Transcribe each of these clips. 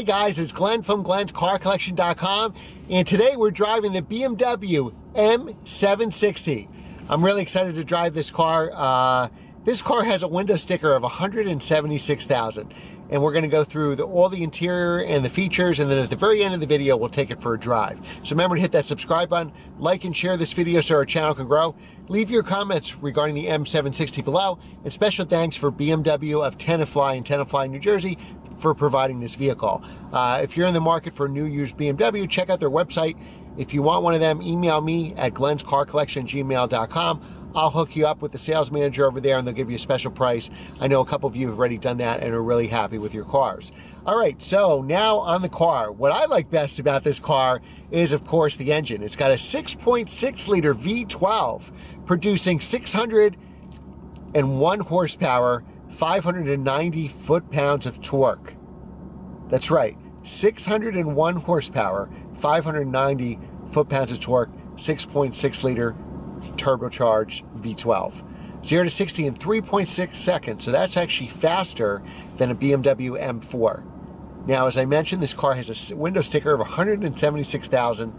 guys, it's Glenn from glenscarcollection.com, and today we're driving the BMW M760. I'm really excited to drive this car. This car has a window sticker of $176,000, and we're going to go through all the interior and the features, and then at the very end of the video we'll take it for a drive. So remember to hit that subscribe button, like and share this video so our channel can grow. Leave your comments regarding the M760 below, and special thanks for BMW of Tenafly in Tenafly, New Jersey for providing this vehicle. If you're in the market for a new used BMW, check out their website. If you want one of them, email me at glenscarcollection@gmail.com. I'll hook you up with the sales manager over there and they'll give you a special price. I know a couple of you have already done that and are really happy with your cars. All right, so now on the car. What I like best about this car is, of course, the engine. It's got a 6.6 liter V12 producing 601 horsepower, 590 foot-pounds of torque. That's right, 601 horsepower, 590 foot-pounds of torque, 6.6 liter turbocharged V12. 0 to 60 in 3.6 seconds, so that's actually faster than a BMW M4. Now, as I mentioned, this car has a window sticker of $176,000.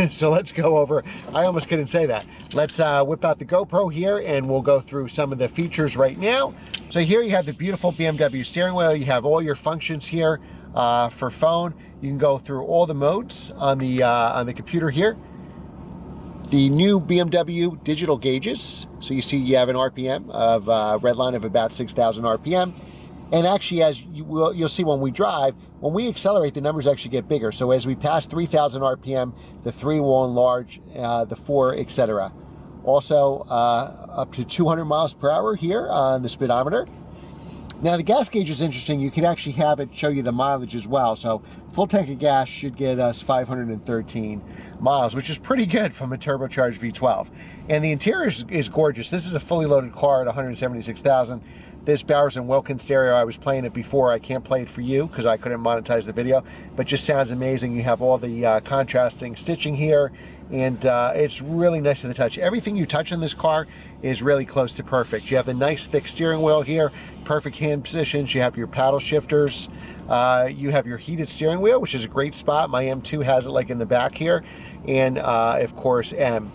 So let's go over, I almost couldn't say that. Let's whip out the GoPro here and we'll go through some of the features right now. So here you have the beautiful BMW steering wheel. You have all your functions here for phone. You can go through all the modes on the computer here. The new BMW digital gauges. So you see you have an RPM of red line of about 6,000 RPM. And actually, as you'll see when we drive, when we accelerate, the numbers actually get bigger. So as we pass 3,000 RPM, the 3 will enlarge, the 4, etc. Also, up to 200 miles per hour here on the speedometer. Now the gas gauge is interesting. You can actually have it show you the mileage as well. So full tank of gas should get us 513 miles, which is pretty good from a turbocharged V12. And the interior is gorgeous. This is a fully loaded car at 176,000. This Bowers & Wilkins stereo, I was playing it before. I can't play it for you because I couldn't monetize the video, but just sounds amazing. You have all the contrasting stitching here, and it's really nice to the touch. Everything you touch on this car is really close to perfect. You have the nice thick steering wheel here, perfect hand positions. You have your paddle shifters. You have your heated steering wheel, which is a great spot. My M2 has it like in the back here, and of course M.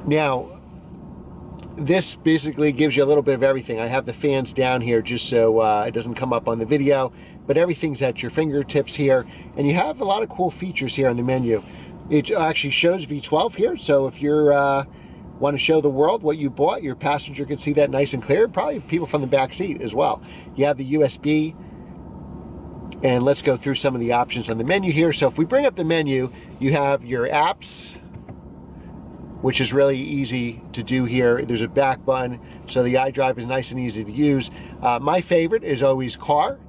Now, this basically gives you a little bit of everything. I have the fans down here just so it doesn't come up on the video, but everything's at your fingertips here, and you have a lot of cool features here on the menu. It actually shows V12 here, so if you're want to show the world what you bought, your passenger can see that nice and clear. Probably people from the back seat as well. You have the USB, and let's go through some of the options on the menu here. So if we bring up the menu, you have your apps, which is really easy to do here. There's a back button, so the iDrive is nice and easy to use. My favorite is always car,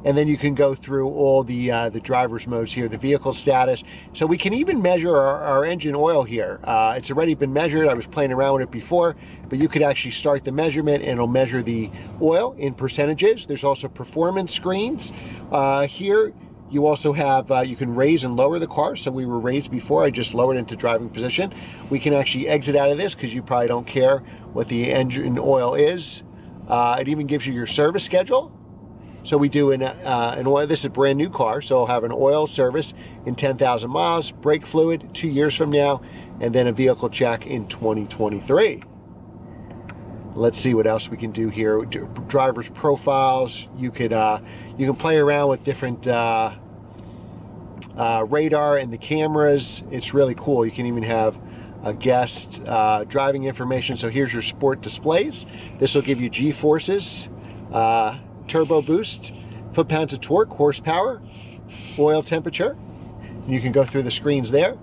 and then you can go through all the driver's modes here, the vehicle status. So we can even measure our engine oil here. It's already been measured. I was playing around with it before, but you could actually start the measurement and it'll measure the oil in percentages. There's also performance screens here. You also have, you can raise and lower the car. So we were raised before, I just lowered into driving position. We can actually exit out of this because you probably don't care what the engine oil is. It even gives you your service schedule. So we do an oil, this is a brand new car, so I'll have an oil service in 10,000 miles, brake fluid 2 years from now, and then a vehicle check in 2023. Let's see what else we can do here. Driver's profiles. You can play around with different radar and the cameras. It's really cool. You can even have a guest driving information. So here's your sport displays. This will give you G-forces, turbo boost, foot-pounds of torque, horsepower, oil temperature. You can go through the screens there.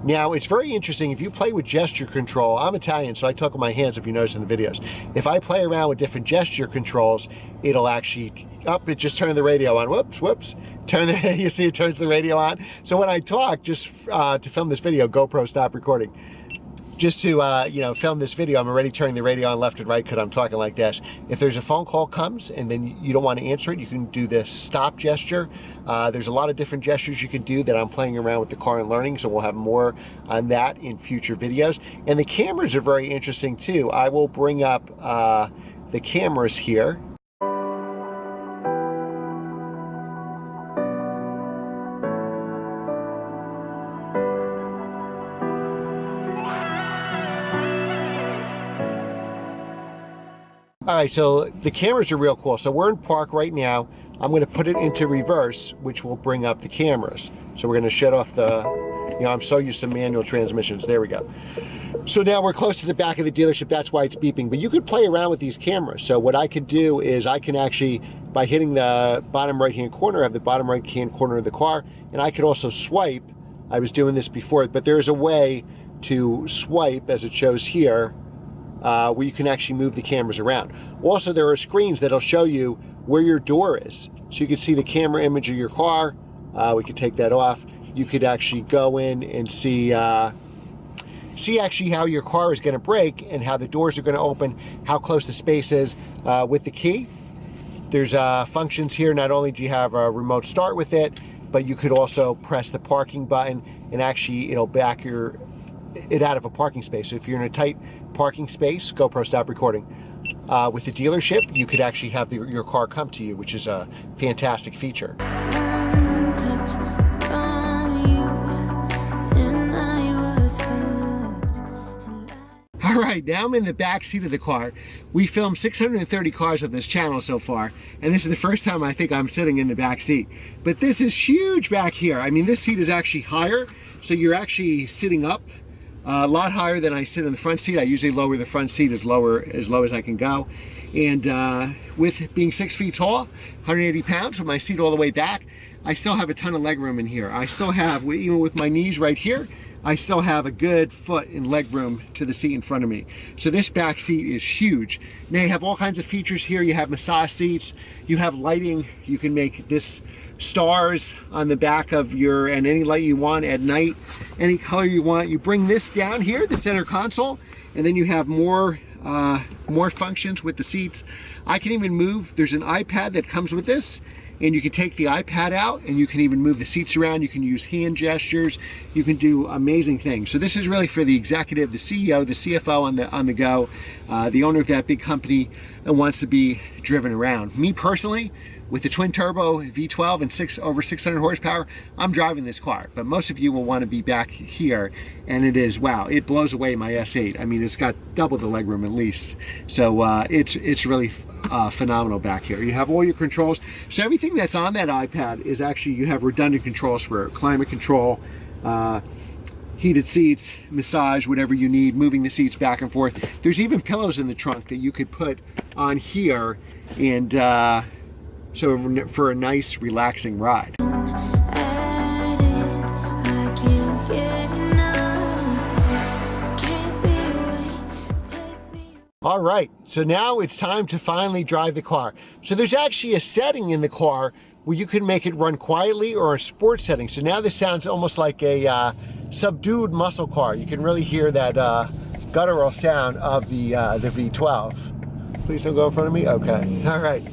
Now, it's very interesting if you play with gesture control. I'm Italian, so I talk with my hands if you notice in the videos. If I play around with different gesture controls, it'll actually, it just turned the radio on. Whoops. You see it turns the radio on. So when I talk, just to film this video, GoPro stop recording. Just to film this video, I'm already turning the radio on left and right because I'm talking like this. If there's a phone call comes and then you don't want to answer it, you can do this stop gesture. There's a lot of different gestures you can do that I'm playing around with the car and learning, so we'll have more on that in future videos. And the cameras are very interesting too. I will bring up the cameras here. right, so the cameras are real cool. So we're in park right now. I'm going to put it into reverse, which will bring up the cameras. So we're going to shut off the, I'm so used to manual transmissions. There we go. So now we're close to the back of the dealership. That's why it's beeping. But you could play around with these cameras. So what I could do is I can actually, by hitting the bottom right-hand corner, I have the bottom right-hand corner of the car, and I could also swipe. I was doing this before, but there's a way to swipe, as it shows here, where you can actually move the cameras around. Also, there are screens that'll show you where your door is. So you can see the camera image of your car. We could take that off. You could actually go in and see actually how your car is going to brake and how the doors are going to open, how close the space is with the key. There's functions here. Not only do you have a remote start with it, but you could also press the parking button and actually it'll back it out of a parking space. So if you're in a tight parking space, GoPro, stop recording. With the dealership, you could actually have your car come to you, which is a fantastic feature. All right, now I'm in the back seat of the car. We filmed 630 cars on this channel so far, and this is the first time I think I'm sitting in the back seat. But this is huge back here. I mean, this seat is actually higher, so you're actually sitting up a lot higher than I sit in the front seat. I usually lower the front seat as low as I can go. And with being 6 feet tall, 180 pounds, with my seat all the way back, I still have a ton of leg room in here. I still have, even with my knees right here, I still have a good foot in leg room to the seat in front of me. So this back seat is huge. Now you have all kinds of features here. You have massage seats, you have lighting. You can make this stars on the back of and any light you want at night, any color you want. You bring this down here, the center console, and then you have more functions with the seats. I can even move, there's an iPad that comes with this, and you can take the iPad out and you can even move the seats around. You can use hand gestures. You can do amazing things. So this is really for the executive, the CEO, the CFO on the go, the owner of that big company that wants to be driven around. Me personally, with the twin turbo V12 and over 600 horsepower, I'm driving this car. But most of you will want to be back here, and it is, wow, it blows away my S8. I mean, it's got double the legroom at least. So it's really phenomenal back here. You have all your controls. So everything that's on that iPad is actually, you have redundant controls for climate control, heated seats, massage, whatever you need, moving the seats back and forth. There's even pillows in the trunk that you could put on here, and so for a nice relaxing ride. All right, so now it's time to finally drive the car. So there's actually a setting in the car where you can make it run quietly or a sports setting. So now this sounds almost like a subdued muscle car. You can really hear that guttural sound of the V12. Please don't go in front of me. Okay, all right.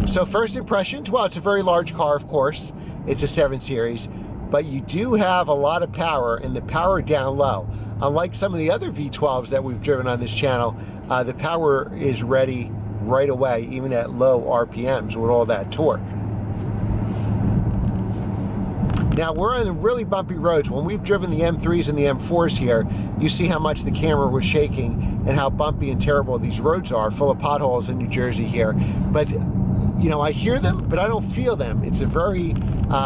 So first impressions, well, it's a very large car, of course. It's a 7 Series, but you do have a lot of power, and the power down low. Unlike some of the other V12s that we've driven on this channel, the power is ready right away, even at low RPMs with all that torque. Now we're on really bumpy roads. When we've driven the M3s and the M4s here, you see how much the camera was shaking and how bumpy and terrible these roads are, full of potholes in New Jersey here. But you know, I hear them, but I don't feel them. It's a very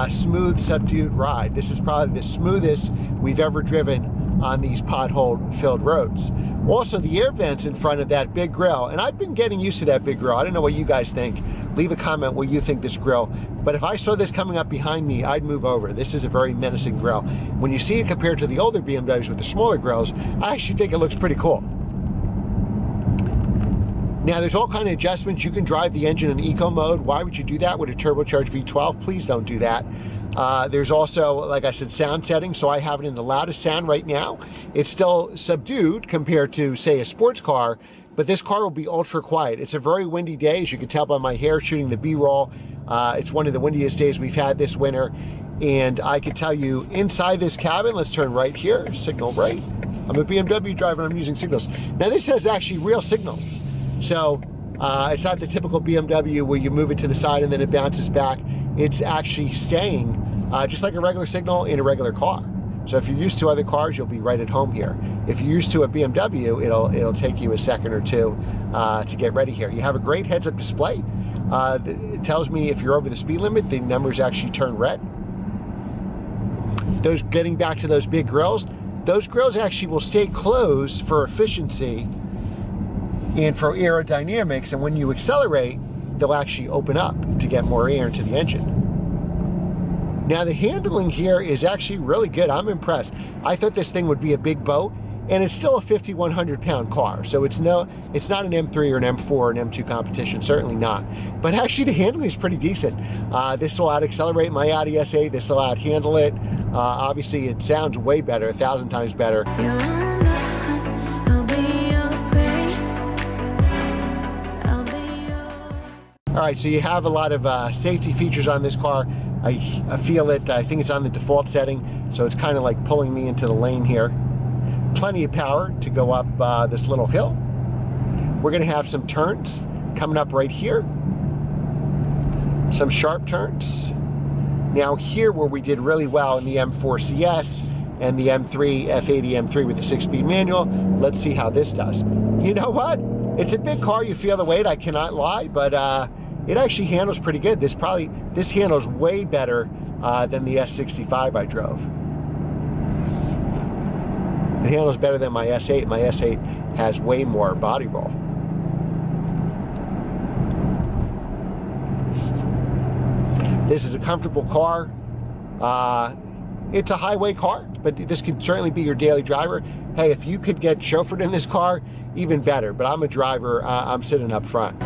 smooth, subdued ride. This is probably the smoothest we've ever driven on these pothole-filled roads. Also, the air vents in front of that big grill, and I've been getting used to that big grill. I don't know what you guys think. Leave a comment what you think this grill, but if I saw this coming up behind me, I'd move over. This is a very menacing grill. When you see it compared to the older BMWs with the smaller grills, I actually think it looks pretty cool. Now, there's all kinds of adjustments. You can drive the engine in eco mode. Why would you do that with a turbocharged V12? Please don't do that. There's also, like I said, sound settings. So I have it in the loudest sound right now. It's still subdued compared to, say, a sports car, but this car will be ultra quiet. It's a very windy day, as you can tell by my hair shooting the B-roll. It's one of the windiest days we've had this winter. And I can tell you, inside this cabin, let's turn right here, signal right. I'm a BMW driver, I'm using signals. Now this has actually real signals. So it's not the typical BMW where you move it to the side and then it bounces back. It's actually staying just like a regular signal in a regular car. So if you're used to other cars, you'll be right at home here. If you're used to a BMW, it'll take you a second or two to get ready here. You have a great heads-up display. It tells me if you're over the speed limit, the numbers actually turn red. Getting back to those big grills, those grills actually will stay closed for efficiency and for aerodynamics, and when you accelerate, they'll actually open up to get more air into the engine. Now the handling here is actually really good. I'm impressed. I thought this thing would be a big boat, and it's still a 5,100 pound car. So it's not an M3 or an M4 or an M2 competition, certainly not. But actually the handling is pretty decent. This will out-accelerate my Audi S8, this will out-handle it. Obviously it sounds way better, 1,000 times better. All right, so you have a lot of safety features on this car. I feel it, I think it's on the default setting, so it's kind of like pulling me into the lane here. Plenty of power to go up this little hill. We're gonna have some turns coming up right here. Some sharp turns. Now here where we did really well in the M4 CS and the M3 F80 M3 with the 6-speed manual, let's see how this does. You know what? It's a big car, you feel the weight, I cannot lie, but it actually handles pretty good. This handles way better than the S65 I drove. It handles better than my S8. My S8 has way more body roll. This is a comfortable car. It's a highway car, but this could certainly be your daily driver. Hey, if you could get chauffeured in this car, even better, but I'm a driver, I'm sitting up front.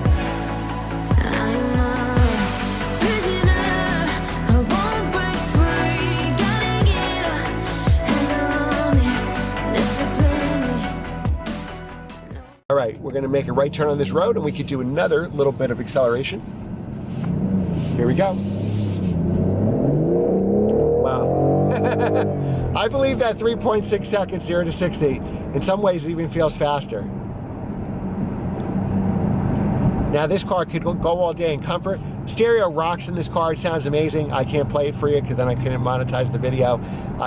All right, we're gonna make a right turn on this road and we could do another little bit of acceleration. Here we go. Wow. I believe that 3.6 seconds, 0 to 60. In some ways, it even feels faster. Now, this car could go all day in comfort. Stereo rocks in this car. It sounds amazing. I can't play it for you because then I couldn't monetize the video.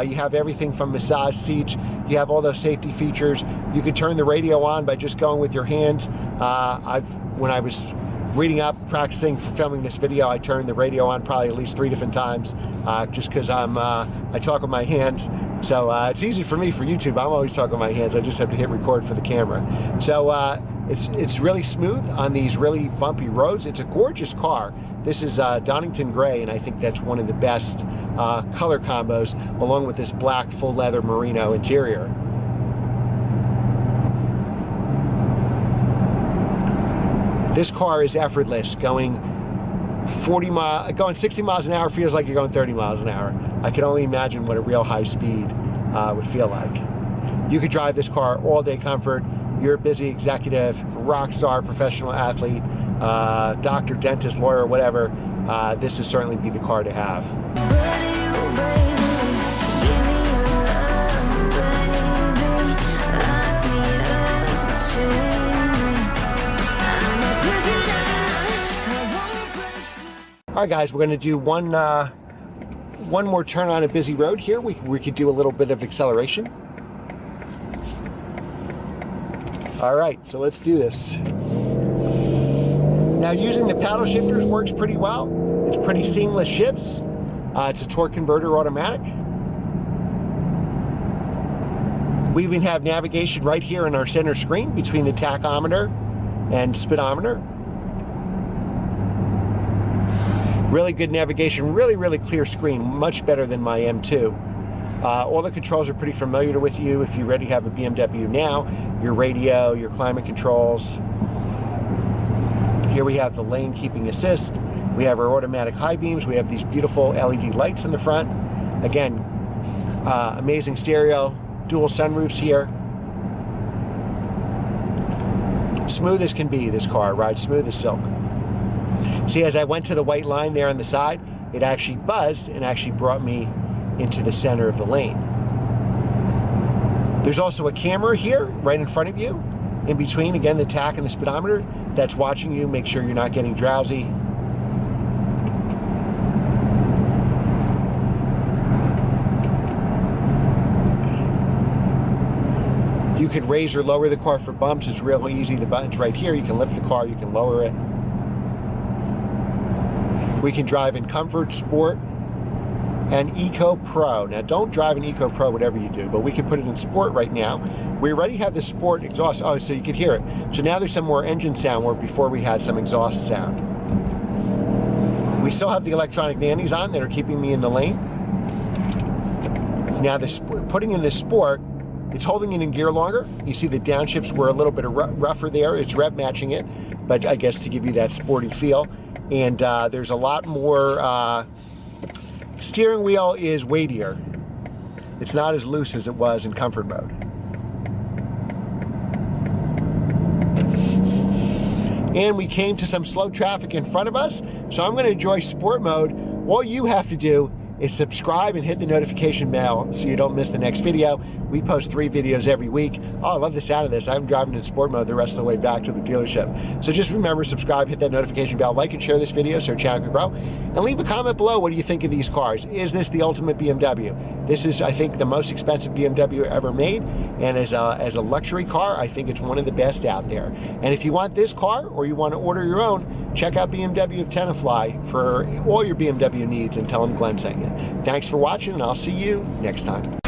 You have everything from massage seats. You have all those safety features. You could turn the radio on by just going with your hands. When I was reading up, practicing for filming this video, I turned the radio on probably at least 3 different times, just because I talk with my hands. So it's easy for me for YouTube. I'm always talking with my hands. I just have to hit record for the camera. So it's really smooth on these really bumpy roads. It's a gorgeous car. This is Donington Gray, and I think that's one of the best color combos, along with this black full leather merino interior. This car is effortless. Going 60 miles an hour feels like you're going 30 miles an hour. I can only imagine what a real high speed would feel like. You could drive this car all day comfort. You're a busy executive, rock star, professional athlete, doctor, dentist, lawyer, whatever. This would certainly be the car to have. All right, guys, we're going to do one more turn on a busy road here. We could do a little bit of acceleration. All right, so let's do this. Now, using the paddle shifters works pretty well. It's pretty seamless shifts. It's a torque converter automatic. We even have navigation right here in our center screen between the tachometer and speedometer. Really good navigation, really clear screen, much better than my M2. All the controls are pretty familiar with you if you already have a BMW now. Your radio, your climate controls. Here we have the lane keeping assist. We have our automatic high beams. We have these beautiful LED lights in the front. Again, amazing stereo, dual sunroofs here. Smooth as can be, this car, rides smooth as silk. See, as I went to the white line there on the side, it actually buzzed and actually brought me into the center of the lane. There's also a camera here right in front of you, in between, again, the tach and the speedometer, that's watching you, make sure you're not getting drowsy. could raise or lower the car for bumps. It's real easy. The button's right here. You can lift the car, you can lower it. We can drive in Comfort, Sport, and Eco Pro. Now, don't drive an Eco Pro, whatever you do, but we can put it in Sport right now. We already have the Sport exhaust. Oh, so you can hear it. So now there's some more engine sound where before we had some exhaust sound. We still have the electronic nannies on that are keeping me in the lane. Now, putting in the Sport, it's holding it in gear longer. You see the downshifts were a little bit rougher there. It's rev matching it, but I guess to give you that sporty feel. And there's a lot more, steering wheel is weightier. It's not as loose as it was in Comfort mode. And we came to some slow traffic in front of us, so I'm going to enjoy Sport mode. All you have to do is subscribe and hit the notification bell so you don't miss the next video. We post 3 videos every week. Oh, I love the sound of this. I'm driving in Sport mode the rest of the way back to the dealership. So just remember, subscribe, hit that notification bell, like and share this video so our channel can grow. And leave a comment below. What do you think of these cars? Is this the ultimate BMW? This is, I think, the most expensive BMW ever made. And as a luxury car, I think it's one of the best out there. And if you want this car or you want to order your own, check out BMW of Tenafly for all your BMW needs and tell them Glenn sent you. Thanks for watching, and I'll see you next time.